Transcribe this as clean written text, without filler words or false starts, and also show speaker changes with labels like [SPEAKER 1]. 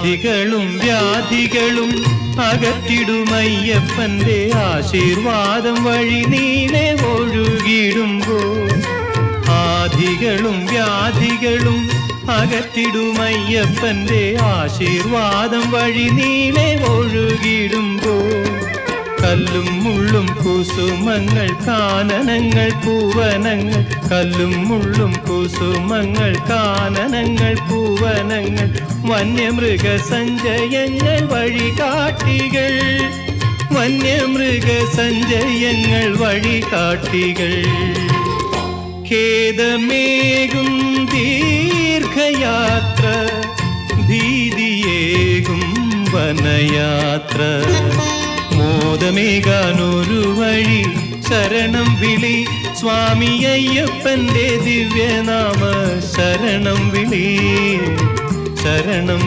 [SPEAKER 1] ആദികളും വ്യാധികളും അകറ്റിടുമയ്യപ്പന്റെ ആശീർവാദം വഴി നീനെ ഒഴുകിടുമ്പോൾ ആദികളും വ്യാധികളും അകറ്റിടുമയ്യപ്പന്റെ ആശീർവാദം വഴി നീനെ ഒഴുകിടുമ്പോൾ കല്ലും മുള്ളും കുസുമങ്ങൾ കാനനങ്ങൾ പൂവനങ്ങൾ കല്ലും മുള്ളും കുസുമങ്ങൾ കാനനങ്ങൾ പൂവനങ്ങൾ വന്യമൃഗ സഞ്ചയങ്ങൾ വഴികാട്ടികൾ വന്യമൃഗ സഞ്ചയങ്ങൾ വഴികാട്ടികൾ ഖേദമേകും ദീർഘയാത്ര ഭീതിയേകും വനയാത്ര മോദമേകാനൊരു വഴി ശരണം വിളി സ്വാമി അയ്യപ്പന്റെ ദിവ്യനാമ ശരണം വിളി ശരണം